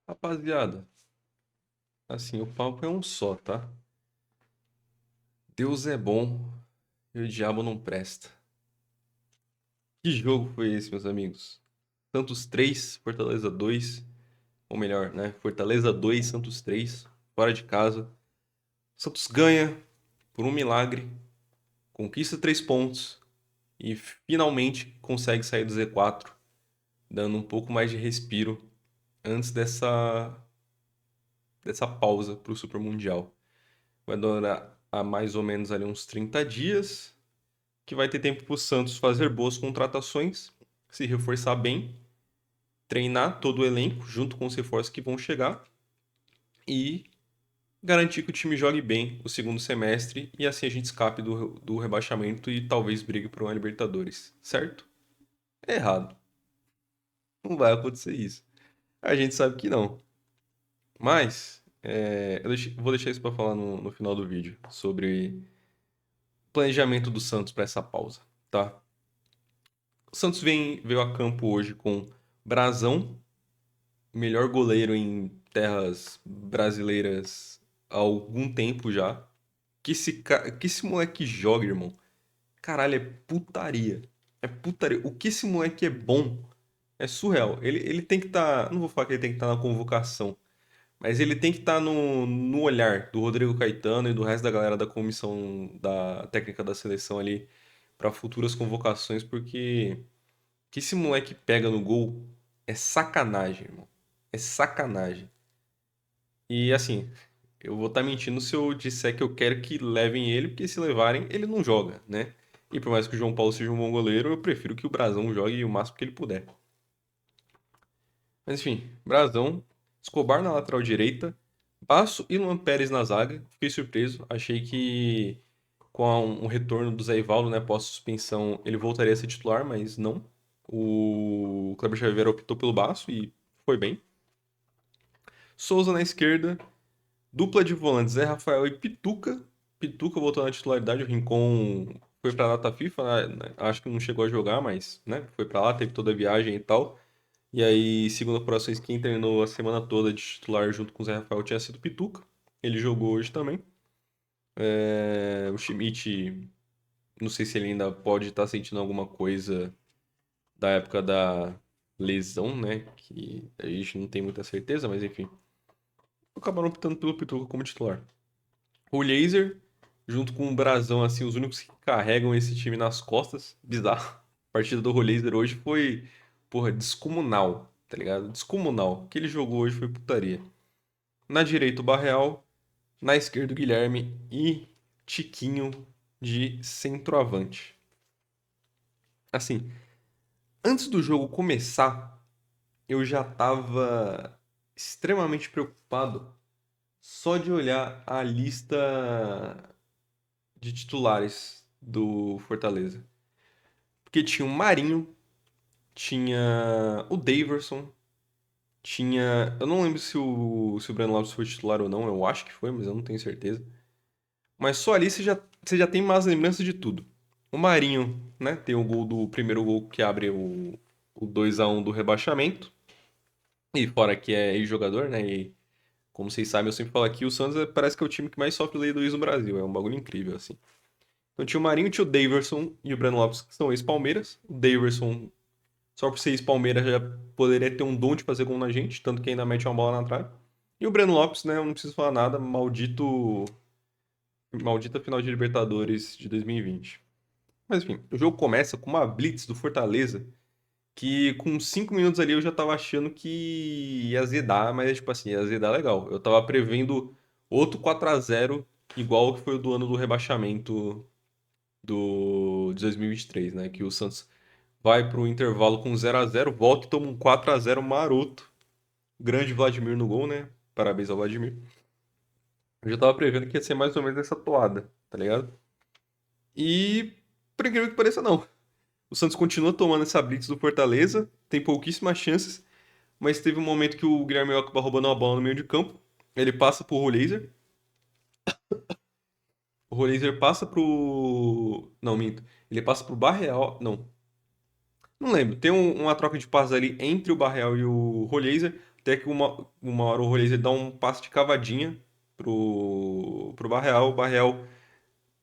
Rapaziada, assim, o papo é um só, tá? Deus é bom e o diabo não presta. Que jogo foi esse, meus amigos? Santos 3, Fortaleza 2, ou melhor, né? Fortaleza 2, Santos 3, fora de casa. Santos ganha por um milagre, conquista 3 pontos e finalmente consegue sair do Z4, dando um pouco mais de respiro antes dessa pausa para o Super Mundial. Vai durar a mais ou menos ali uns 30 dias, que vai ter tempo para o Santos fazer boas contratações, se reforçar bem, treinar todo o elenco junto com os reforços que vão chegar e garantir que o time jogue bem o segundo semestre e assim a gente escape do rebaixamento e talvez brigue por uma Libertadores, certo? É errado. Não vai acontecer isso. A gente sabe que não. Mas vou deixar isso para falar no final do vídeo sobre o planejamento do Santos para essa pausa, tá? O Santos veio a campo hoje com Brazão, melhor goleiro em terras brasileiras há algum tempo já. Que esse moleque joga, irmão. Caralho, é putaria. É putaria. O que esse moleque é bom é surreal. Ele tem que estar. Não vou falar que ele tem que estar na convocação, mas ele tem que estar no olhar do Rodrigo Caetano e do resto da galera da comissão da técnica da seleção ali para futuras convocações, porque que esse moleque pega no gol é sacanagem, irmão. É sacanagem. E assim, eu vou estar mentindo se eu disser que eu quero que levem ele, porque se levarem, ele não joga, né? E por mais que o João Paulo seja um bom goleiro, eu prefiro que o Brasão jogue o máximo que ele puder. Mas enfim, Brasão, Escobar na lateral direita, Basso e Luan Pérez na zaga. Fiquei surpreso, achei que com um retorno do Zé Ivaldo, né, pós-suspensão, ele voltaria a ser titular, mas não. O Kleber Xavier optou pelo Basso e foi bem. Souza na esquerda, dupla de volantes, Zé Rafael e Pituca. Pituca voltou na titularidade, o Rincon foi pra data FIFA, né? Acho que não chegou a jogar, mas, né, foi pra lá, teve toda a viagem e tal. E aí, segundo apurações, quem treinou a semana toda de titular junto com o Zé Rafael tinha sido o Pituca. Ele jogou hoje também. O Schmidt, não sei se ele ainda pode estar sentindo alguma coisa da época da lesão, né? Que a gente não tem muita certeza, mas enfim. Acabaram optando pelo Pituca como titular. O Laser, junto com o Brasão, assim, os únicos que carregam esse time nas costas. Bizarro. A partida do Laser hoje foi, porra, descomunal, tá ligado? Descomunal. O que ele jogou hoje foi putaria. Na direita, o Barreal. Na esquerda, o Guilherme. E Tiquinho de centroavante. Assim, antes do jogo começar, eu já tava extremamente preocupado só de olhar a lista de titulares do Fortaleza. Porque tinha o Marinho, tinha o Daverson, tinha. Eu não lembro se o Breno Lopes foi titular ou não, eu acho que foi, mas eu não tenho certeza. Mas só ali você já tem mais lembranças de tudo. O Marinho, né, tem o primeiro gol que abre o 2-1 do rebaixamento. E fora que é ex-jogador, né? E como vocês sabem, eu sempre falo aqui, o Santos parece que é o time que mais sofre lei do ex no Brasil. É um bagulho incrível, assim. Então tinha o Marinho, tinha o Daverson e o Breno Lopes, que são ex-Palmeiras. O Daverson, só por ser ex-Palmeiras, já poderia ter um dom de fazer gol na gente, tanto que ainda mete uma bola na trave. E o Breno Lopes, né, eu não preciso falar nada, maldita final de Libertadores de 2020. Mas enfim, o jogo começa com uma blitz do Fortaleza, que com 5 minutos ali eu já tava achando que ia azedar, mas tipo assim, ia azedar legal. Eu tava prevendo outro 4-0 igual que foi o do ano do rebaixamento de 2023, né? Que o Santos vai pro intervalo com 0-0, volta e toma um 4-0 maroto. Grande Vladimir no gol, né? Parabéns ao Vladimir. Eu já tava prevendo que ia ser mais ou menos essa toada, tá ligado? E, por incrível que pareça, não. O Santos continua tomando essa blitz do Fortaleza, tem pouquíssimas chances, mas teve um momento que o Guilherme acaba roubando uma bola no meio de campo. Ele passa pro Rolaser. O Rolaser passa pro. Não, minto. Ele passa pro Barreal. Não, não lembro. Tem uma troca de passes ali entre o Barreal e o Rolaser. Até que uma hora o Rolês ele dá um passe de cavadinha pro Barreal. O Barreal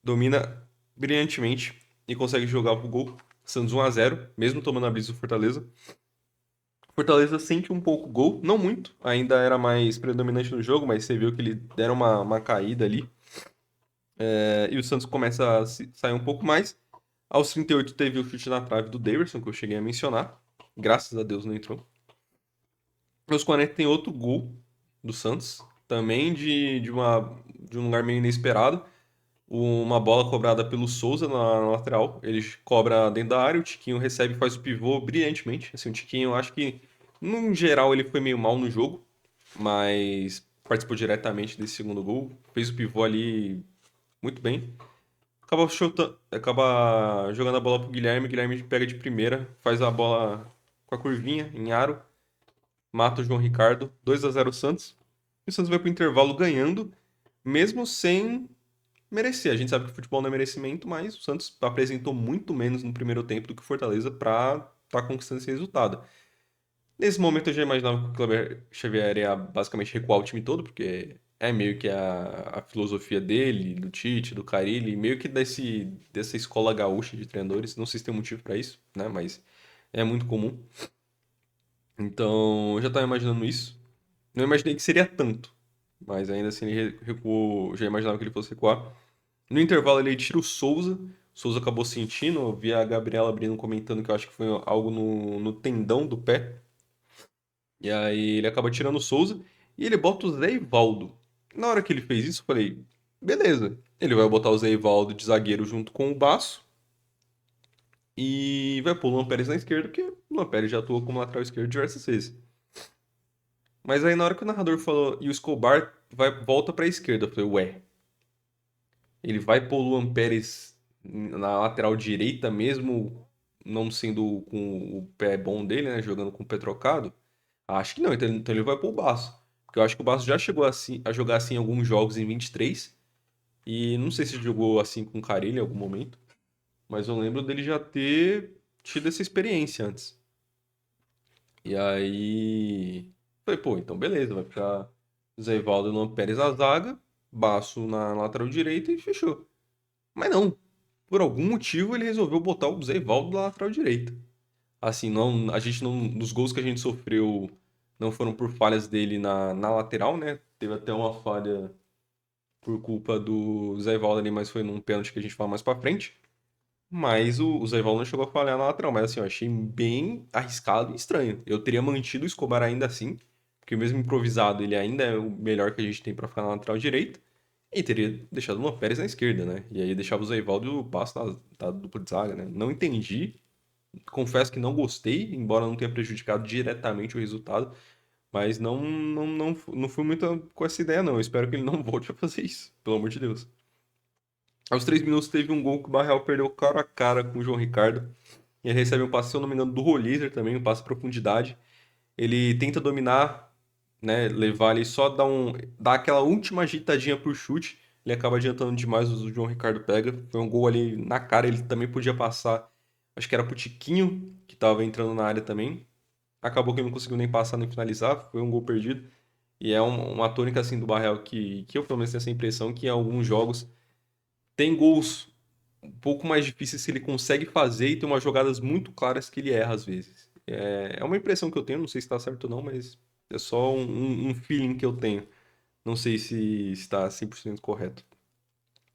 domina brilhantemente e consegue jogar pro gol. Santos 1-0, mesmo tomando a brisa do Fortaleza. Fortaleza sente um pouco o gol, não muito, ainda era mais predominante no jogo, mas você viu que ele deram uma caída ali. E o Santos começa a sair um pouco mais. Aos 38 teve o chute na trave do Davidson, que eu cheguei a mencionar. Graças a Deus não entrou. Aos 40 tem outro gol do Santos, também de um lugar meio inesperado. Uma bola cobrada pelo Souza na lateral. Ele cobra dentro da área, o Tiquinho recebe e faz o pivô brilhantemente. Assim, o Tiquinho, eu acho que, no geral, ele foi meio mal no jogo, mas participou diretamente desse segundo gol. Fez o pivô ali muito bem. Acaba jogando a bola pro Guilherme. Guilherme pega de primeira, faz a bola com a curvinha, em aro, mata o João Ricardo. 2-0 Santos. E o Santos vai pro intervalo ganhando, mesmo sem merecer. A gente sabe que o futebol não é merecimento, mas o Santos apresentou muito menos no primeiro tempo do que o Fortaleza para estar conquistando esse resultado. Nesse momento eu já imaginava que o Kleber Xavier ia basicamente recuar o time todo, porque é meio que a filosofia dele, do Tite, do Carille, meio que dessa escola gaúcha de treinadores. Não sei se tem motivo para isso, né? Mas é muito comum. Então eu já estava imaginando isso. Não imaginei que seria tanto, mas ainda assim ele recuou, já imaginava que ele fosse recuar. No intervalo ele tira o Souza. O Souza acabou sentindo. Eu vi a Gabriela abrindo comentando que eu acho que foi algo no tendão do pé. E aí ele acaba tirando o Souza e ele bota o Zé Ivaldo. Na hora que ele fez isso, eu falei, beleza. Ele vai botar o Zé Ivaldo de zagueiro junto com o Baço e vai pôr o Luan Pérez na esquerda, porque o Luan Pérez já atuou como lateral esquerdo diversas vezes. Mas aí na hora que o narrador falou e o Escobar volta pra esquerda, eu falei, ué, ele vai pôr o Luan Pérez na lateral direita mesmo, não sendo com o pé bom dele, né? Jogando com o pé trocado? Acho que não, então ele vai pôr o Baço. Porque eu acho que o Baço já chegou assim, a jogar assim em alguns jogos em 23. E não sei se jogou assim com o Carille em algum momento. Mas eu lembro dele já ter tido essa experiência antes. E aí. Falei, pô, então beleza, vai ficar Zé Ivaldo e Luan Pérez na zaga, Baço na lateral direita e fechou. Mas não. Por algum motivo ele resolveu botar o Zé Ivaldo na lateral direita. Assim, não, a gente não, nos gols que a gente sofreu não foram por falhas dele na lateral, né? Teve até uma falha por culpa do Zé Ivaldo ali, mas foi num pênalti que a gente fala mais pra frente. Mas o Zé Ivaldo não chegou a falhar na lateral, mas assim, eu achei bem arriscado e estranho. Eu teria mantido o Escobar ainda assim, porque mesmo improvisado ele ainda é o melhor que a gente tem pra ficar na lateral direita. E teria deixado o Luan Pérez na esquerda, né? E aí deixava o Zé Ivaldo e o Passo da dupla de zaga, né? Não entendi. Confesso que não gostei, embora não tenha prejudicado diretamente o resultado, mas não fui muito com essa ideia, não. Eu espero que ele não volte a fazer isso, pelo amor de Deus. Aos 3 minutos teve um gol que o Barreal perdeu cara a cara com o João Ricardo. E ele recebe um passe, se eu não me engano, do Rolizer também, um passe de profundidade. Ele tenta dominar, né, levar ali, só dar aquela última agitadinha pro chute. Ele acaba adiantando demais, o João Ricardo pega. Foi um gol ali na cara, ele também podia passar. Acho que era pro Tiquinho, que tava entrando na área também. Acabou que ele não conseguiu nem passar nem finalizar, foi um gol perdido. E é uma tônica assim do Barreal que eu pelo menos tenho essa impressão que em alguns jogos tem gols um pouco mais difíceis que ele consegue fazer e tem umas jogadas muito claras que ele erra às vezes. É uma impressão que eu tenho, não sei se está certo ou não, mas é só um feeling que eu tenho. Não sei se está 100% correto.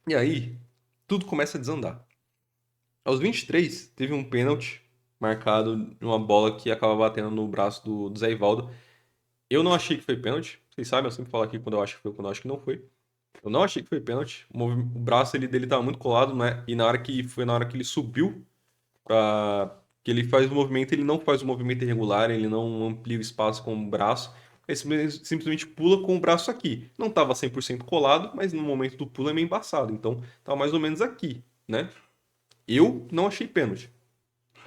E aí, tudo começa a desandar. Aos 23, teve um pênalti marcado de uma bola que acaba batendo no braço do Zé Ivaldo. Eu não achei que foi pênalti. Vocês sabem, eu sempre falo aqui quando eu acho que foi, quando eu acho que não foi. Eu não achei que foi pênalti. O braço dele tava muito colado, né? E na hora que ele subiu para que ele faz o movimento, ele não faz o movimento irregular, ele não amplia o espaço com o braço. Ele simplesmente pula com o braço aqui. Não tava 100% colado, mas no momento do pulo é meio embaçado. Então, tava mais ou menos aqui, né? Eu não achei pênalti.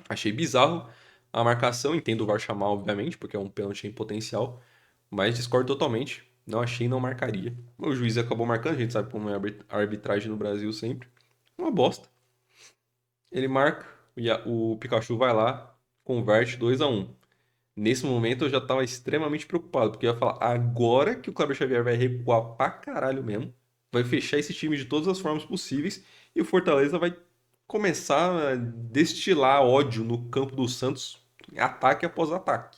Achei bizarro a marcação, entendo o VAR chamar, obviamente, porque é um pênalti em potencial, mas discordo totalmente. Não achei, não marcaria. O juiz acabou marcando, a gente sabe como é a arbitragem no Brasil sempre. Uma bosta. Ele marca, e o Pikachu vai lá, converte 2-1. Nesse momento eu já tava extremamente preocupado, porque eu ia falar, agora que o Cláudio Xavier vai recuar pra caralho mesmo, vai fechar esse time de todas as formas possíveis, e o Fortaleza vai começar a destilar ódio no campo do Santos, ataque após ataque.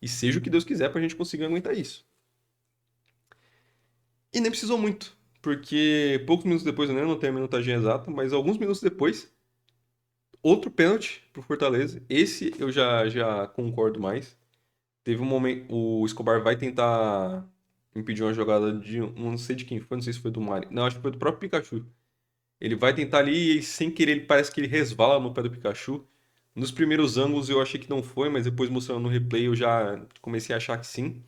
E seja o que Deus quiser pra gente conseguir aguentar isso. E nem precisou muito, porque poucos minutos depois, eu nem não tenho a minutagem exata, mas alguns minutos depois, outro pênalti pro Fortaleza. Esse eu já concordo mais. Teve um momento, o Escobar vai tentar impedir uma jogada de, não sei de quem foi, não sei se foi do Mari. Não, acho que foi do próprio Pikachu. Ele vai tentar ali e sem querer ele parece que ele resvala no pé do Pikachu. Nos primeiros ângulos eu achei que não foi, mas depois mostrando no replay eu já comecei a achar que sim.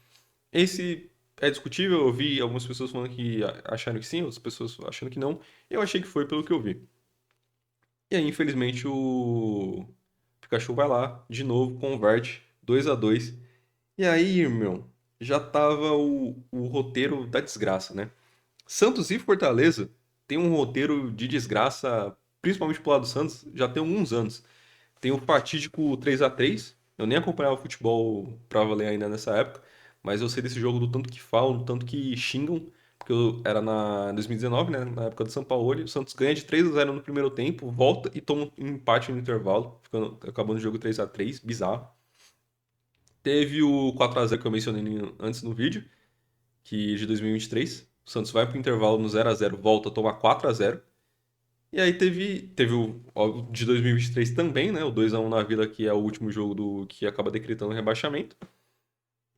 Esse é discutível, eu vi algumas pessoas falando que acharam que sim, outras pessoas achando que não. Eu achei que foi pelo que eu vi. E aí, infelizmente, o Pikachu vai lá, de novo, converte, 2-2. E aí, irmão, já tava o roteiro da desgraça, né? Santos e Fortaleza tem um roteiro de desgraça, principalmente pro lado do Santos, já tem alguns anos. Tem o fatídico 3-3. Eu nem acompanhava futebol pra valer ainda nessa época, mas eu sei desse jogo do tanto que falam, do tanto que xingam, porque eu era na 2019, né, na época do São Paulo, e o Santos ganha de 3-0 no primeiro tempo, volta e toma um empate no intervalo, acabando o jogo 3-3, bizarro. Teve o 4-0 que eu mencionei antes no vídeo, que de 2023. O Santos vai pro intervalo no 0-0, volta a tomar 4-0. E aí teve o de 2023 também, né? O 2-1 na Vila, que é o último jogo do que acaba decretando o rebaixamento.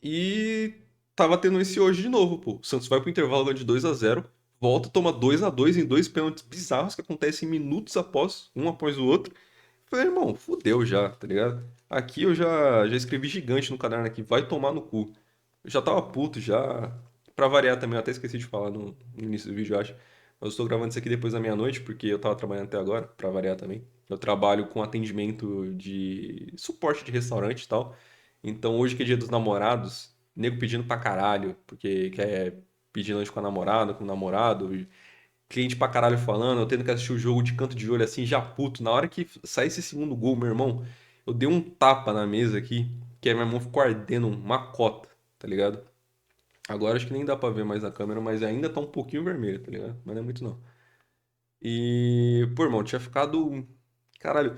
E tava tendo esse hoje de novo, pô. O Santos vai pro intervalo ganha de 2-0, volta, toma 2-2 em dois pênaltis bizarros que acontecem minutos após, um após o outro. Falei, irmão, fudeu já, tá ligado? Aqui eu já escrevi gigante no caderno aqui, vai tomar no cu. Eu já tava puto, já. Pra variar também, eu até esqueci de falar no início do vídeo, eu acho. Mas eu estou gravando isso aqui depois da meia-noite, porque eu tava trabalhando até agora, pra variar também. Eu trabalho com atendimento de suporte de restaurante e tal. Então hoje que é dia dos namorados, nego pedindo pra caralho, porque quer pedir lanche com a namorada, com o namorado, e cliente pra caralho falando, eu tendo que assistir o jogo de canto de olho assim, já puto. Na hora que sair esse segundo gol, meu irmão, eu dei um tapa na mesa aqui, que aí meu irmão ficou ardendo uma cota, tá ligado? Agora acho que nem dá pra ver mais na câmera, mas ainda tá um pouquinho vermelho, tá ligado? Mas não é muito não. E, pô, irmão, tinha ficado. Caralho.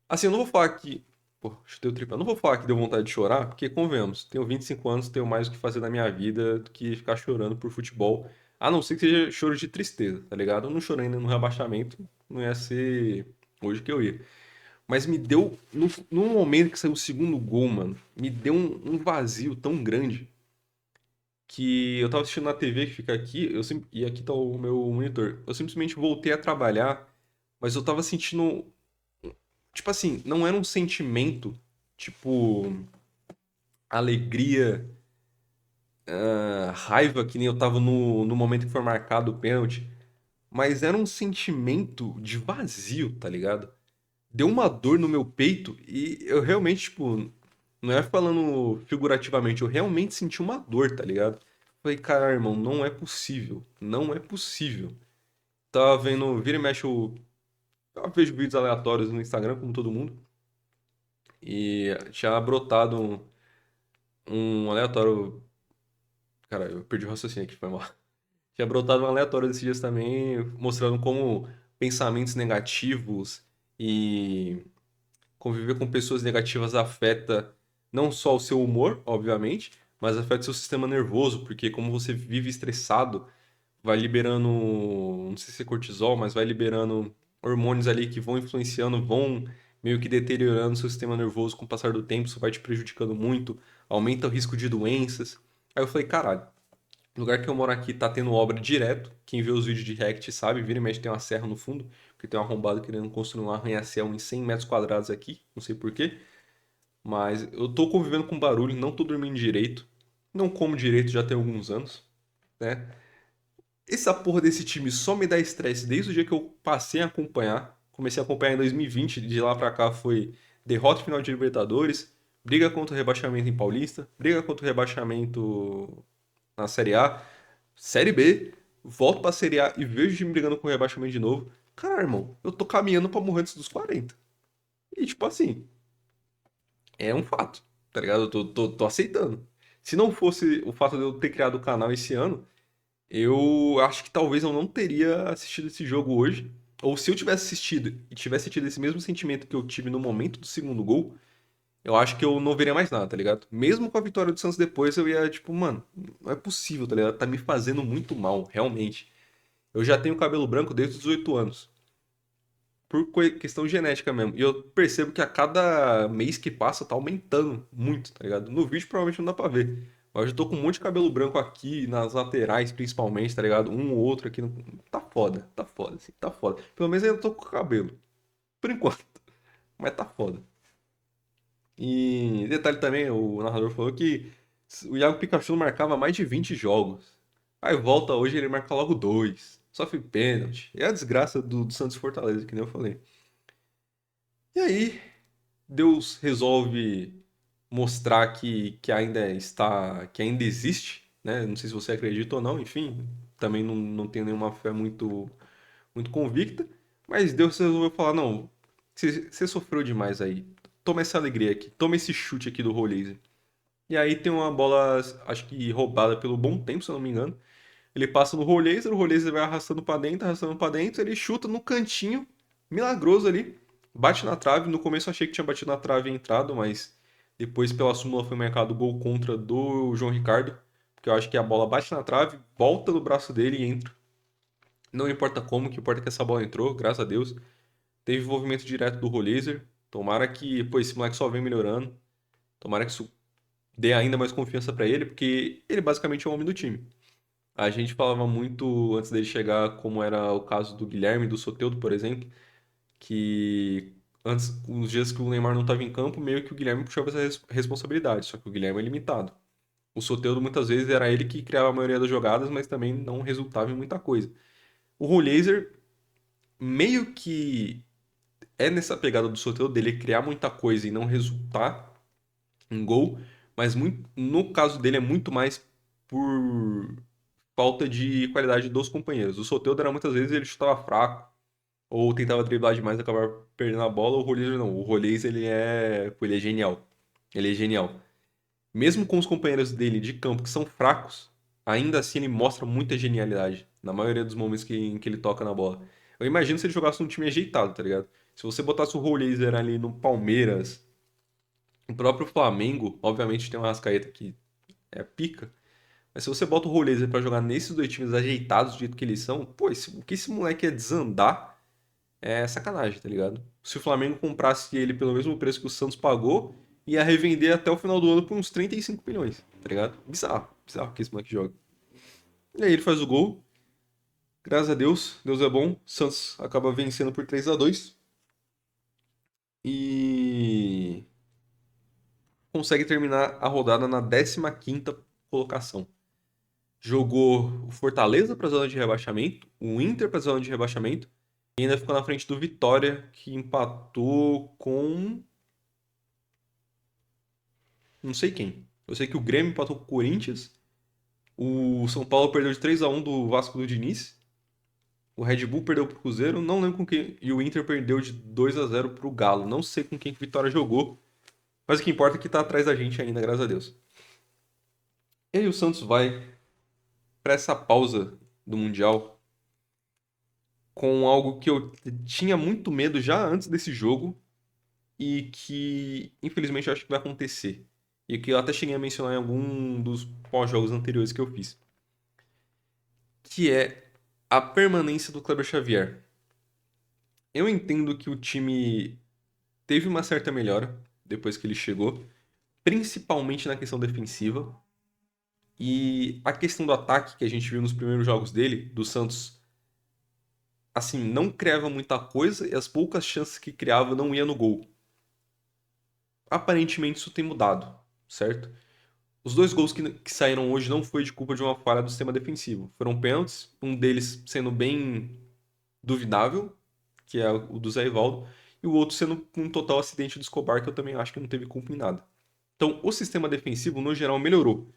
Assim, eu não vou falar que. Pô, chutei o tripé. Eu não vou falar que deu vontade de chorar, porque, convenhamos, tenho 25 anos, tenho mais o que fazer na minha vida do que ficar chorando por futebol. A não ser que seja choro de tristeza, tá ligado? Eu não chorei ainda no rebaixamento, não ia ser hoje que eu ia. Mas me deu. No momento que saiu o segundo gol, mano, me deu um vazio tão grande que eu tava assistindo na TV que fica aqui, e aqui tá o meu monitor. Eu simplesmente voltei a trabalhar, mas eu tava sentindo. Tipo assim, não era um sentimento, tipo, alegria, raiva, que nem eu tava no momento que foi marcado o pênalti, mas era um sentimento de vazio, tá ligado? Deu uma dor no meu peito e eu realmente, tipo, não é falando figurativamente, eu realmente senti uma dor, tá ligado? Falei, cara, irmão, não é possível, não é possível. Tava vendo, vira e mexe, eu vejo vídeos aleatórios no Instagram, como todo mundo, e tinha brotado um aleatório. Cara, eu perdi o raciocínio aqui, foi mal. Tinha brotado um aleatório desses dias também, mostrando como pensamentos negativos e conviver com pessoas negativas afeta não só o seu humor, obviamente, mas afeta o seu sistema nervoso, porque como você vive estressado, vai liberando, não sei se é cortisol, mas vai liberando hormônios ali que vão influenciando, vão meio que deteriorando o seu sistema nervoso com o passar do tempo, isso vai te prejudicando muito, aumenta o risco de doenças. Aí eu falei, caralho, o lugar que eu moro aqui tá tendo obra direto. Quem vê os vídeos de React sabe, vira e mexe tem uma serra no fundo, porque tem um arrombado querendo construir um arranha-céu em 100 metros quadrados aqui, não sei por quê. Mas eu tô convivendo com barulho, não tô dormindo direito, não como direito já tem alguns anos, né? Essa porra desse time só me dá estresse desde o dia que eu passei a acompanhar. Comecei a acompanhar em 2020, de lá pra cá foi derrota em final de Libertadores, briga contra o rebaixamento em Paulista, briga contra o rebaixamento na Série A, Série B, volto pra Série A e vejo o time brigando com o rebaixamento de novo. Cara, irmão, eu tô caminhando pra morrer antes dos 40. E tipo assim, é um fato. tá ligado? Eu tô aceitando. Se não fosse o fato de eu ter criado o canal esse ano, eu acho que talvez eu não teria assistido esse jogo hoje. Ou se eu tivesse assistido e tivesse tido esse mesmo sentimento que eu tive no momento do segundo gol, eu acho que eu não veria mais nada, tá ligado? Mesmo com a vitória do Santos depois, eu ia, tipo, mano, não é possível, tá ligado? Tá me fazendo muito mal, realmente. Eu já tenho cabelo branco desde os 18 anos. Por questão genética mesmo. E eu percebo que a cada mês que passa tá aumentando muito, tá ligado? No vídeo provavelmente não dá pra ver. Mas eu tô com um monte de cabelo branco aqui, nas laterais principalmente, tá ligado? Um ou outro aqui. Tá foda, assim, tá foda. Pelo menos eu ainda tô com cabelo. Por enquanto. Mas tá foda. E detalhe também, o narrador falou que o Iago Pikachu não marcava mais de 20 jogos. Aí volta hoje ele marca logo dois. Sofre pênalti. É a desgraça do Santos Fortaleza, que nem eu falei. E aí, Deus resolve mostrar que ainda está, que ainda existe, né? Não sei se você acredita ou não, enfim, também não tenho nenhuma fé muito convicta, mas Deus resolveu falar, não, você sofreu demais aí. Toma essa alegria aqui, toma esse chute aqui do Roleza. E aí tem uma bola, acho que roubada pelo Bom Tempo, se eu não me engano. Ele passa no Roleza, o Roleza vai arrastando pra dentro, ele chuta no cantinho, milagroso ali, bate na trave. No começo eu achei que tinha batido na trave e entrado, mas depois pela súmula foi marcado o gol contra do João Ricardo, porque eu acho que a bola bate na trave, volta no braço dele e entra. Não importa como, o que importa é que essa bola entrou, graças a Deus. Teve envolvimento direto do Rolezer. Tomara que, pô, esse moleque só vem melhorando. Tomara que isso dê ainda mais confiança pra ele, porque ele basicamente é o homem do time. A gente falava muito antes dele chegar, como era o caso do Guilherme, do Soteldo, por exemplo, que antes, os dias que o Neymar não estava em campo, meio que o Guilherme puxava essa responsabilidade, só que o Guilherme é limitado. O Soteldo muitas vezes era ele que criava a maioria das jogadas, mas também não resultava em muita coisa. O Rollaser meio que é nessa pegada do Soteldo dele criar muita coisa e não resultar em gol, mas no caso dele é muito mais por falta de qualidade dos companheiros. O Soteldo era muitas vezes ele chutava fraco, ou tentava driblar demais e acabava perdendo a bola. O Rolês não. O Rolês ele é genial. Ele é genial. Mesmo com os companheiros dele de campo que são fracos, ainda assim ele mostra muita genialidade na maioria dos momentos em que ele toca na bola. Eu imagino se ele jogasse num time ajeitado, tá ligado? Se você botasse o Rolês ali no Palmeiras, o próprio Flamengo, obviamente tem uma Arrascaeta que é pica, mas se você bota o Roleza pra jogar nesses dois times ajeitados do jeito que eles são, pô, o que esse moleque ia desandar é sacanagem, tá ligado? Se o Flamengo comprasse ele pelo mesmo preço que o Santos pagou, ia revender até o final do ano por uns 35 milhões, tá ligado? Bizarro, bizarro que esse moleque joga. E aí ele faz o gol, graças a Deus, Deus é bom, o Santos acaba vencendo por 3-2 e consegue terminar a rodada na 15ª colocação. Jogou o Fortaleza para a zona de rebaixamento, o Inter para a zona de rebaixamento e ainda ficou na frente do Vitória, que empatou com não sei quem. Eu sei que o Grêmio empatou com o Corinthians, o São Paulo perdeu de 3-1 do Vasco do Diniz, o Red Bull perdeu pro Cruzeiro, não lembro com quem, e o Inter perdeu de 2-0 pro Galo. Não sei com quem que o Vitória jogou, mas o que importa é que tá atrás da gente ainda, graças a Deus. E aí o Santos vai para essa pausa do Mundial com algo que eu tinha muito medo já antes desse jogo e que infelizmente eu acho que vai acontecer. E que eu até cheguei a mencionar em algum dos pós-jogos anteriores que eu fiz. Que é a permanência do Kleber Xavier. Eu entendo que o time teve uma certa melhora depois que ele chegou, principalmente na questão defensiva. E a questão do ataque que a gente viu nos primeiros jogos dele, do Santos, assim, não criava muita coisa e as poucas chances que criava não ia no gol. Aparentemente isso tem mudado, certo? Os dois gols que saíram hoje não foi de culpa de uma falha do sistema defensivo. Foram pênaltis, um deles sendo bem duvidável, que é o do Zé Ivaldo, e o outro sendo um total acidente do Escobar, que eu também acho que não teve culpa em nada. Então, o sistema defensivo, no geral, melhorou.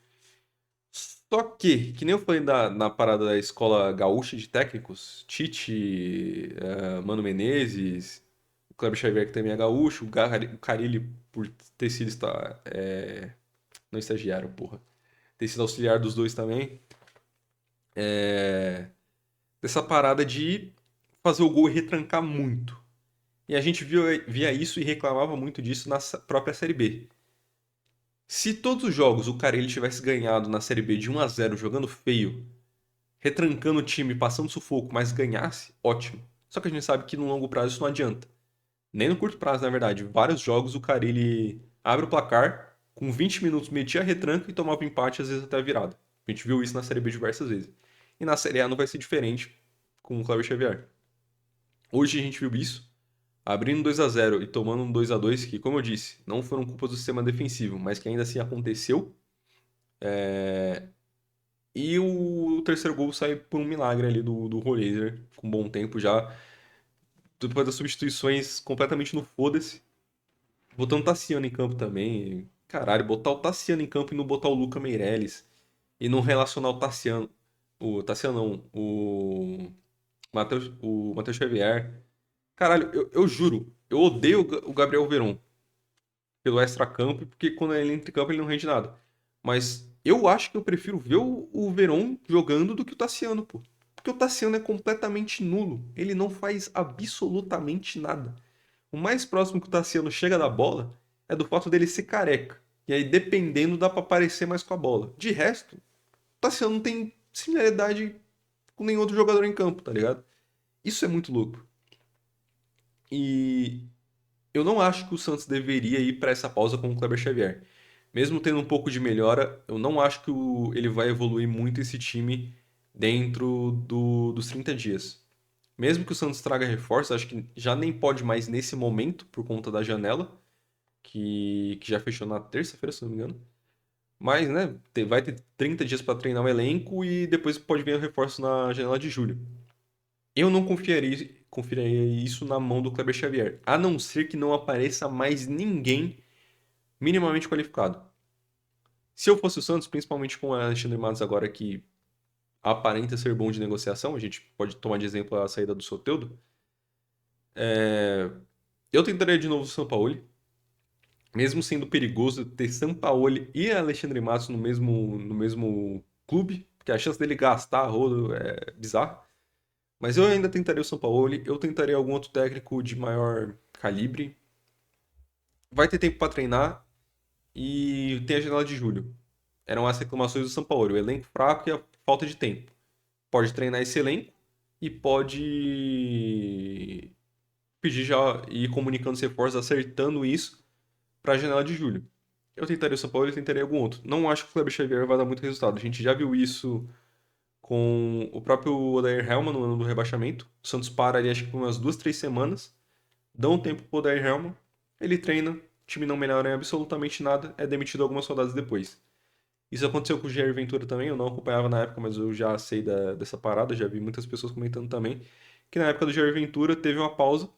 Só que nem eu falei na parada da escola gaúcha de técnicos, Tite, Mano Menezes, O Kleber Xavier, que também é gaúcho. O Carille, por ter sido não estagiário, porra. Ter sido auxiliar dos dois também. É, dessa parada de fazer o gol e retrancar muito. E a gente via isso e reclamava muito disso na própria Série B. Se todos os jogos o Carille tivesse ganhado na Série B de 1-0 jogando feio, retrancando o time, passando sufoco, mas ganhasse, ótimo. Só que a gente sabe que no longo prazo isso não adianta. Nem no curto prazo, na verdade. Vários jogos o Carille abre o placar, com 20 minutos metia a retranca e tomava empate, às vezes até a virada. A gente viu isso na Série B diversas vezes. E na Série A não vai ser diferente com o Cláudio Xavier. Hoje a gente viu isso, abrindo 2-0 e tomando um 2-2 que, como eu disse, não foram culpas do sistema defensivo, mas que ainda assim aconteceu. E o terceiro gol sai por um milagre ali do Roller, com bom tempo já. Depois das substituições completamente no foda-se. Botando o Tassiano em campo também. Caralho, botar o Tassiano em campo e não botar o Luca Meirelles. E não relacionar o Tassiano. O Tassiano não. O Matheus Xavier. Caralho, eu juro. Eu odeio o Gabriel Veron pelo extra-campo, porque quando ele entra em campo ele não rende nada. Mas eu acho que eu prefiro ver o Veron jogando do que o Tassiano, pô. Porque o Tassiano é completamente nulo. Ele não faz absolutamente nada. O mais próximo que o Tassiano chega da bola é do fato dele ser careca. E aí, dependendo, dá pra aparecer mais com a bola. De resto, o Tassiano não tem similaridade com nenhum outro jogador em campo, tá ligado? Isso é muito louco. E eu não acho que o Santos deveria ir para essa pausa com o Kleber Xavier. Mesmo tendo um pouco de melhora, eu não acho que ele vai evoluir muito esse time dentro dos 30 dias. Mesmo que o Santos traga reforços, acho que já nem pode mais nesse momento, por conta da janela, que já fechou na terça-feira, se não me engano. Mas, né, vai ter 30 dias para treinar o elenco e depois pode vir o reforço na janela de julho. Eu não confiaria isso na mão do Kleber Xavier, a não ser que não apareça mais ninguém minimamente qualificado. Se eu fosse o Santos, principalmente com o Alexandre Matos agora que aparenta ser bom de negociação, a gente pode tomar de exemplo a saída do Soteldo, eu tentaria de novo o Sampaoli, mesmo sendo perigoso ter Sampaoli e Alexandre Matos no mesmo clube, porque a chance dele gastar a rodo é bizarra. Mas eu ainda tentaria o Sampaoli, eu tentaria algum outro técnico de maior calibre. Vai ter tempo para treinar e tem a janela de julho. Eram as reclamações do Sampaoli, o elenco fraco e a falta de tempo. Pode treinar esse elenco e pode pedir já e ir comunicando os reforços, acertando isso para a janela de julho. Eu tentaria o São Paulo e tentaria algum outro. Não acho que o Kleber Xavier vai dar muito resultado. A gente já viu isso com o próprio Odair Helman no ano do rebaixamento. O Santos para ali acho que por umas 2, 3 semanas, dá um tempo pro Odair Helman, ele treina, o time não melhora em absolutamente nada, é demitido algumas rodadas depois. Isso aconteceu com o Jair Ventura também, eu não acompanhava na época, mas eu já sei dessa parada, já vi muitas pessoas comentando também, que na época do Jair Ventura teve uma pausa,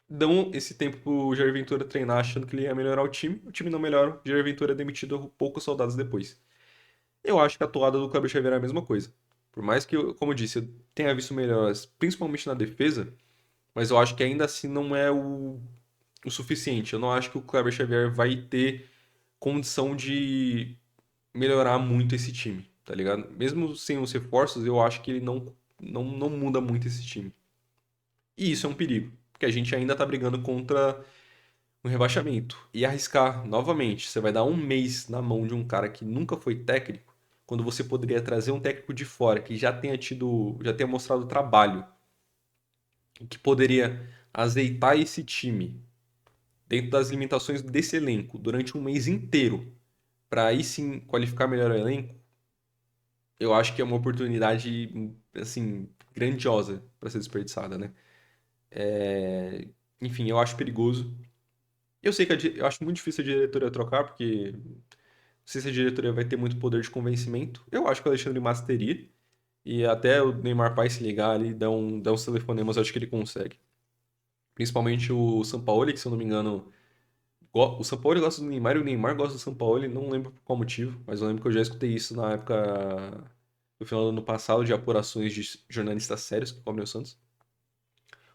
dão esse tempo pro Jair Ventura treinar achando que ele ia melhorar o time não melhora, o Jair Ventura é demitido poucos soldados depois. Eu acho que a toada do Kleber Xavier é a mesma coisa. Por mais que, como eu disse, eu tenha visto melhoras, principalmente na defesa, mas eu acho que ainda assim não é o suficiente. Eu não acho que o Kleber Xavier vai ter condição de melhorar muito esse time, tá ligado? Mesmo sem os reforços, eu acho que ele não muda muito esse time. E isso é um perigo, porque a gente ainda tá brigando contra um rebaixamento. E arriscar novamente, você vai dar um mês na mão de um cara que nunca foi técnico, quando você poderia trazer um técnico de fora que já tenha mostrado trabalho, que poderia azeitar esse time dentro das limitações desse elenco durante um mês inteiro, para aí sim qualificar melhor o elenco. Eu acho que é uma oportunidade, assim, grandiosa para ser desperdiçada, né? Enfim, eu acho perigoso. Eu sei que eu acho muito difícil a diretoria trocar, porque não sei se a diretoria vai ter muito poder de convencimento. Eu acho que o Alexandre Matos teria. E até o Neymar Pai se ligar ali, dar uns telefonemas, eu acho que ele consegue. Principalmente o Sampaoli, que se eu não me engano. O Sampaoli gosta do Neymar e o Neymar gosta do Sampaoli, não lembro por qual motivo, mas eu lembro que eu já escutei isso na época, no final do ano passado, de apurações de jornalistas sérios que cobrem o Santos.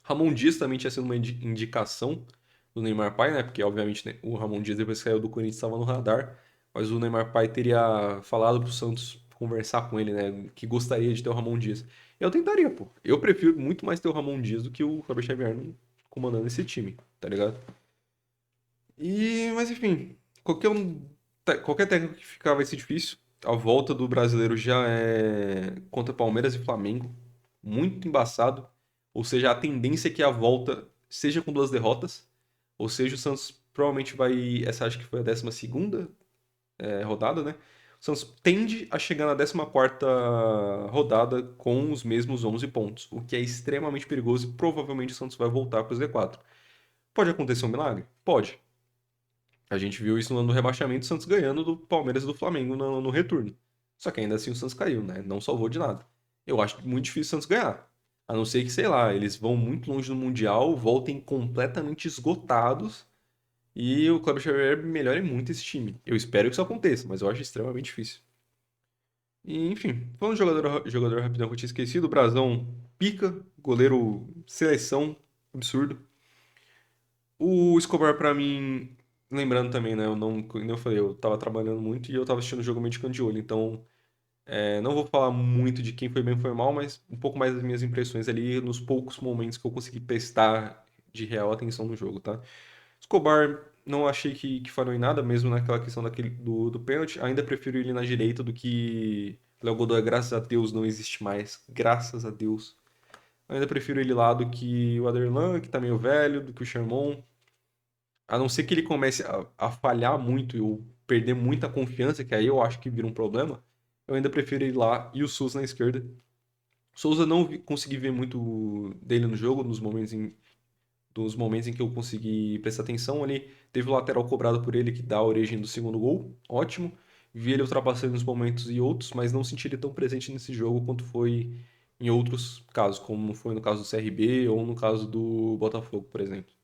Ramon Dias também tinha sido uma indicação do Neymar Pai, né? Porque, obviamente, né, o Ramon Dias, depois que saiu do Corinthians, estava no radar. Mas o Neymar Pai teria falado pro Santos conversar com ele, né? Que gostaria de ter o Ramon Dias. Eu tentaria, pô. Eu prefiro muito mais ter o Ramon Dias do que o Kleber Xavier comandando esse time, tá ligado? Mas enfim, qualquer técnico que ficar vai ser difícil. A volta do brasileiro já é contra Palmeiras e Flamengo, muito embaçado. Ou seja, a tendência é que a volta seja com duas derrotas. Ou seja, o Santos provavelmente vai. Essa acho que foi a 12ª rodada, né? O Santos tende a chegar na 14ª rodada com os mesmos 11 pontos, o que é extremamente perigoso e provavelmente o Santos vai voltar para o Z4. Pode acontecer um milagre? Pode. A gente viu isso no ano do rebaixamento, o Santos ganhando do Palmeiras e do Flamengo no retorno. Só que ainda assim o Santos caiu, né? Não salvou de nada. Eu acho muito difícil o Santos ganhar. A não ser que, sei lá, eles vão muito longe no Mundial, voltem completamente esgotados e o Kleber Xavier melhore muito esse time. Eu espero que isso aconteça, mas eu acho extremamente difícil. E, enfim, falando de jogador rapidão que eu tinha esquecido, o Brazão pica, goleiro seleção, absurdo. O Escobar, pra mim, lembrando também, né? Eu não, como eu falei, eu tava trabalhando muito e eu tava assistindo o jogo meio de canto de olho. Então, não vou falar muito de quem foi bem e foi mal, mas um pouco mais das minhas impressões ali nos poucos momentos que eu consegui prestar de real atenção no jogo, tá? Escobar, não achei que falhou em nada, mesmo naquela questão do pênalti. Ainda prefiro ele na direita do que Léo Godoy, graças a Deus, não existe mais. Graças a Deus. Ainda prefiro ele lá do que o Aderlan, que tá meio velho, do que o Sherman. A não ser que ele comece a falhar muito ou perder muita confiança, que aí eu acho que vira um problema, eu ainda prefiro ele lá e o Souza na esquerda. Souza não consegui ver muito dele no jogo, nos momentos em que eu consegui prestar atenção ali. Teve o lateral cobrado por ele que dá a origem do segundo gol, ótimo. Vi ele ultrapassando nos momentos e outros, mas não senti ele tão presente nesse jogo quanto foi em outros casos, como foi no caso do CRB ou no caso do Botafogo, por exemplo.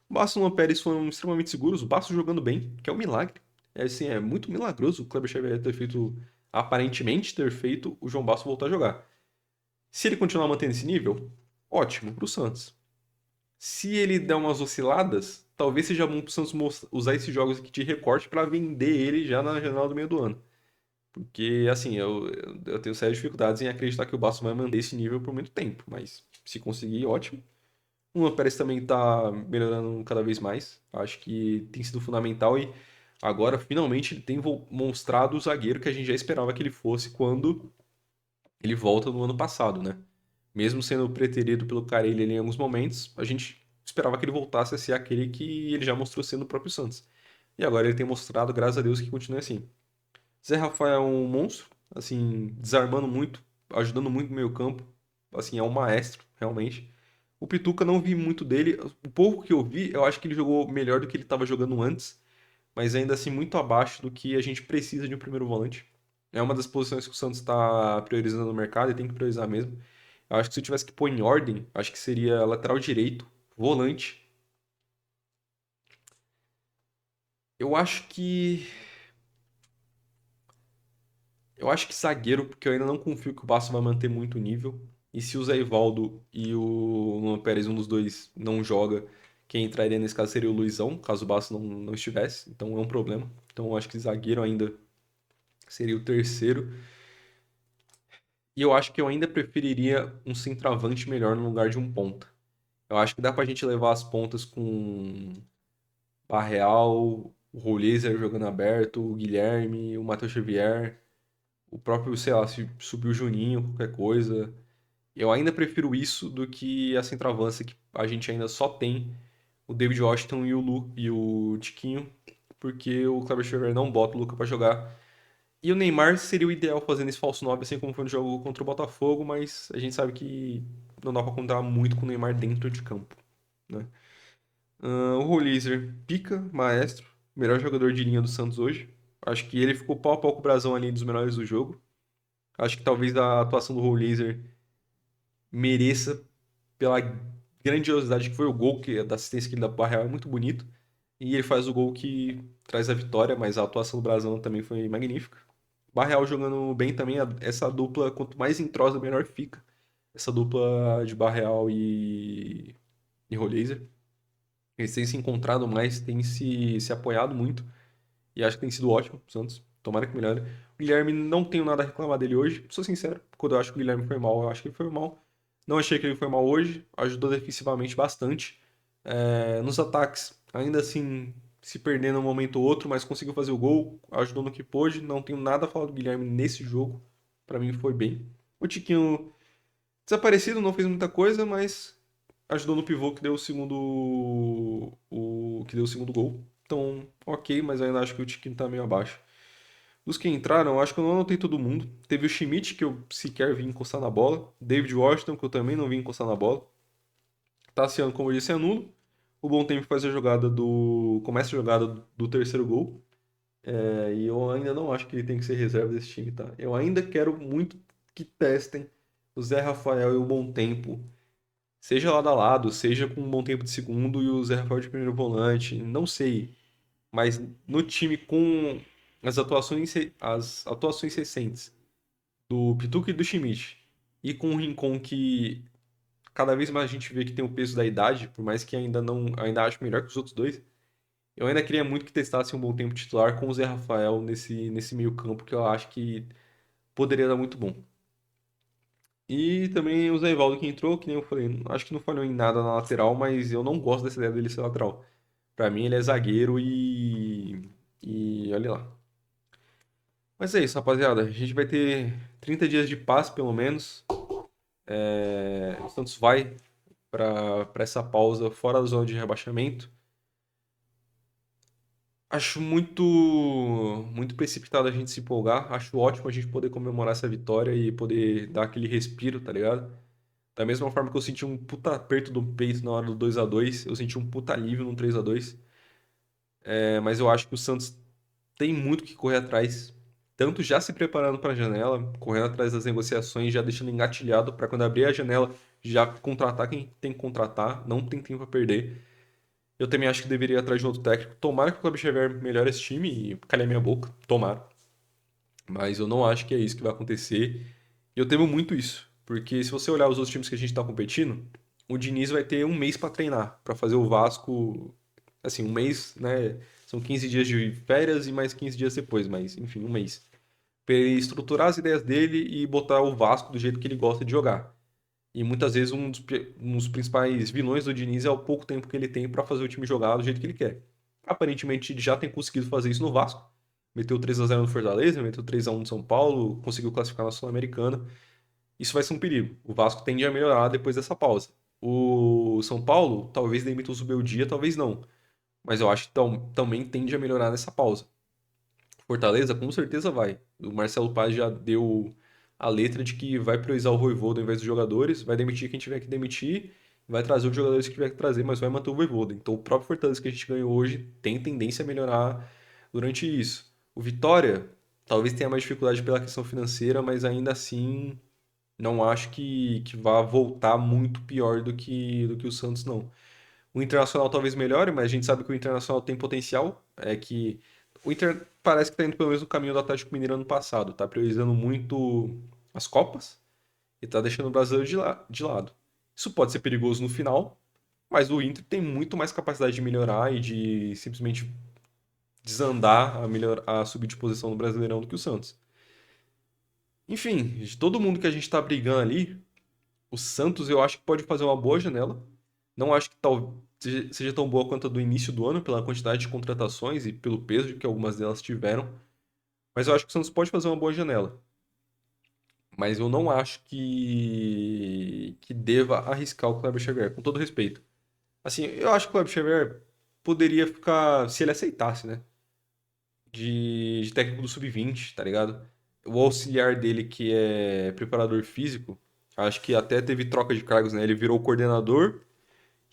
O Bastos e o Luan Pérez foram extremamente seguros, o Bastos jogando bem, que é um milagre. É assim, é muito milagroso o Kleber Xavier ter feito, aparentemente ter feito o João Bastos voltar a jogar. Se ele continuar mantendo esse nível, ótimo pro Santos. Se ele der umas osciladas, talvez seja bom pro Santos usar esses jogos aqui de recorte para vender ele já na janela do meio do ano. Porque, assim, eu tenho sérias dificuldades em acreditar que o Bastos vai manter esse nível por muito tempo, mas se conseguir, ótimo. O Luan Pérez também tá melhorando cada vez mais. Acho que tem sido fundamental e agora finalmente ele tem mostrado o zagueiro que a gente já esperava que ele fosse quando ele volta no ano passado, né? Mesmo sendo preterido pelo Carelli ali em alguns momentos, a gente esperava que ele voltasse a ser aquele que ele já mostrou ser no próprio Santos. E agora ele tem mostrado, graças a Deus, que continua assim. Zé Rafael é um monstro, assim, desarmando muito, ajudando muito no meio campo. Assim, é um maestro, realmente. O Pituca não vi muito dele. O pouco que eu vi, eu acho que ele jogou melhor do que ele estava jogando antes, mas ainda assim muito abaixo do que a gente precisa de um primeiro volante. É uma das posições que o Santos está priorizando no mercado e tem que priorizar mesmo. Eu acho que se eu tivesse que pôr em ordem, acho que seria lateral direito, volante. Eu acho que. Eu acho que zagueiro, porque eu ainda não confio que o Barça vai manter muito nível. E se o Zé Ivaldo e o Luan Pérez, um dos dois, não joga, quem entraria nesse caso seria o Luizão, caso o Barça não estivesse. Então é um problema. Então eu acho que zagueiro ainda seria o terceiro. E eu acho que eu ainda preferiria um centroavante melhor no lugar de um ponta. Eu acho que dá pra gente levar as pontas com Barreal, o Roleza jogando aberto, o Guilherme, o Matheus Xavier, o próprio, sei lá, se subir o Juninho, qualquer coisa. Eu ainda prefiro isso do que a centroavança que a gente ainda só tem o David Washington e o Tiquinho, porque o Kleber Xavier não bota o Luka pra jogar. E o Neymar seria o ideal fazendo esse falso 9, assim como foi no jogo contra o Botafogo, mas a gente sabe que não dá pra contar muito com o Neymar dentro de campo, né? O Rolizer, pica, maestro, melhor jogador de linha do Santos hoje. Acho que ele ficou pau a pau com o Brasão ali dos melhores do jogo. Acho que talvez a atuação do Rolizer mereça pela grandiosidade que foi o gol, que da assistência que ele dá pro Barreal é muito bonito. E ele faz o gol que traz a vitória, mas a atuação do Brasão também foi magnífica. Barreal jogando bem também, essa dupla, quanto mais entrosa, melhor fica. essa dupla de Barreal e Rollaser. Eles têm se encontrado mais, têm se apoiado muito. E acho que tem sido ótimo pro Santos. Tomara que melhore. O Guilherme, não tenho nada a reclamar dele hoje. Sou sincero, quando eu acho que o Guilherme foi mal, eu acho que ele foi mal. Não achei que ele foi mal hoje. Ajudou defensivamente bastante. Nos ataques, ainda assim, se perdendo um momento ou outro, mas conseguiu fazer o gol. Ajudou no que pôde. Não tenho nada a falar do Guilherme nesse jogo. Pra mim foi bem. O Tiquinho desaparecido, não fez muita coisa, mas ajudou no pivô que deu o segundo gol. Então, ok, mas ainda acho que o Tiquinho tá meio abaixo. Dos que entraram, eu acho que eu não anotei todo mundo. Teve o Schmidt, que eu sequer vi encostar na bola. David Washington, que eu também não vi encostar na bola. Tassiano, como eu disse, é nulo. O Bom Tempo faz a jogada do. Começa a jogada do terceiro gol. E eu ainda não acho que ele tem que ser reserva desse time, tá? Eu ainda quero muito que testem o Zé Rafael e o Bom Tempo. Seja lado a lado, seja com um Bom Tempo de segundo e o Zé Rafael de primeiro volante. Não sei. Mas no time com as atuações recentes do Pituca e do Schmidt, e com o Rincon que cada vez mais a gente vê que tem o peso da idade, por mais que ainda não, ainda acho melhor que os outros dois, eu ainda queria muito que testasse um Bom Tempo titular com o Zé Rafael nesse meio campo, que eu acho que poderia dar muito bom. E também o Zé Ivaldo que entrou, que nem eu falei, acho que não falhou em nada na lateral, mas eu não gosto dessa ideia dele ser lateral. Pra mim ele é zagueiro e olha lá. Mas é isso, rapaziada. A gente vai ter 30 dias de paz, pelo menos. O Santos vai para essa pausa fora da zona de rebaixamento. Acho muito precipitado a gente se empolgar. Acho ótimo a gente poder comemorar essa vitória e poder dar aquele respiro, tá ligado? Da mesma forma que eu senti um puta aperto do peito na hora do 2-2, eu senti um puta alívio no 3-2. Mas eu acho que o Santos tem muito que correr atrás, tanto já se preparando para a janela, correndo atrás das negociações, já deixando engatilhado para quando abrir a janela já contratar quem tem que contratar, não tem tempo a perder. Eu também acho que deveria ir atrás de outro técnico. Tomara que o Cláudio Xavier melhore esse time e calhe a minha boca, tomara. Mas eu não acho que é isso que vai acontecer. E eu temo muito isso, porque se você olhar os outros times que a gente está competindo, o Diniz vai ter um mês para treinar, para fazer o Vasco, assim, um mês, né? São 15 dias de férias e mais 15 dias depois, mas enfim, um mês. Para ele estruturar as ideias dele e botar o Vasco do jeito que ele gosta de jogar. E muitas vezes um dos principais vilões do Diniz é o pouco tempo que ele tem para fazer o time jogar do jeito que ele quer. Aparentemente ele já tem conseguido fazer isso no Vasco. Meteu 3-0 no Fortaleza, meteu 3-1 no São Paulo, conseguiu classificar na Sul-Americana. Isso vai ser um perigo. O Vasco tende a melhorar depois dessa pausa. O São Paulo talvez demita o Zubeldia, talvez não. Mas eu acho que também tende a melhorar nessa pausa. Fortaleza com certeza vai. O Marcelo Paz já deu a letra de que vai priorizar o Vojvoda ao invés dos jogadores, vai demitir quem tiver que demitir, vai trazer os jogadores que tiver que trazer, mas vai manter o Vojvoda. Então o próprio Fortaleza que a gente ganhou hoje tem tendência a melhorar durante isso. O Vitória talvez tenha mais dificuldade pela questão financeira, mas ainda assim não acho que vá voltar muito pior do que o Santos, não. O Internacional talvez melhore, mas a gente sabe que o Internacional tem potencial. É que o Inter parece que está indo pelo mesmo caminho do Atlético Mineiro ano passado. Tá priorizando muito as Copas e tá deixando o brasileiro de lado. Isso pode ser perigoso no final, mas o Inter tem muito mais capacidade de melhorar e de simplesmente desandar a subir de posição no Brasileirão do que o Santos. Enfim, de todo mundo que a gente tá brigando ali, o Santos eu acho que pode fazer uma boa janela. Não acho que seja tão boa quanto a do início do ano, pela quantidade de contratações e pelo peso que algumas delas tiveram. Mas eu acho que o Santos pode fazer uma boa janela. Mas eu não acho que deva arriscar o Kleber Xavier, com todo respeito. Assim, eu acho que o Kleber Xavier poderia ficar, se ele aceitasse, né? De técnico do sub-20, tá ligado? O auxiliar dele, que é preparador físico, acho que até teve troca de cargos, né? Ele virou coordenador.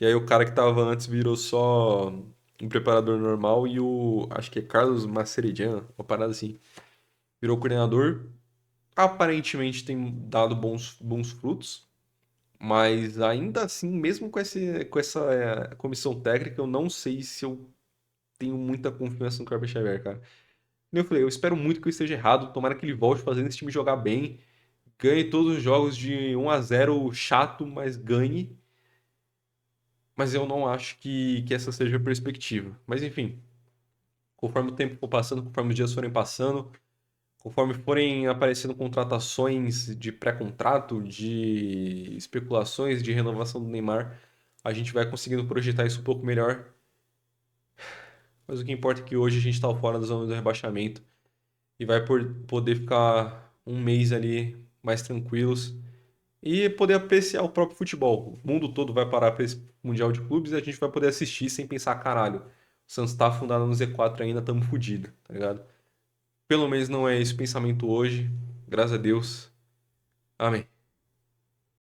E aí o cara que tava antes virou só um preparador normal e acho que é Carlos Maceredian, uma parada assim, virou coordenador. Aparentemente tem dado bons frutos, mas ainda assim, mesmo com essa comissão técnica, eu não sei se eu tenho muita confiança no Kleber Xavier, cara. Como eu falei, eu espero muito que eu esteja errado, tomara que ele volte fazendo esse time jogar bem, ganhe todos os jogos de 1-0 chato, mas ganhe. Mas eu não acho que essa seja a perspectiva. Mas enfim, conforme o tempo for passando, conforme os dias forem passando, conforme forem aparecendo contratações de pré-contrato, de especulações de renovação do Neymar, a gente vai conseguindo projetar isso um pouco melhor. Mas o que importa é que hoje a gente está fora da zona do rebaixamento e vai poder ficar um mês ali mais tranquilos e poder apreciar o próprio futebol. O mundo todo vai parar para esse Mundial de Clubes e a gente vai poder assistir sem pensar, caralho, o Santos tá afundado no Z4 ainda, tamo fudido, tá ligado? Pelo menos não é esse o pensamento hoje, graças a Deus. Amém.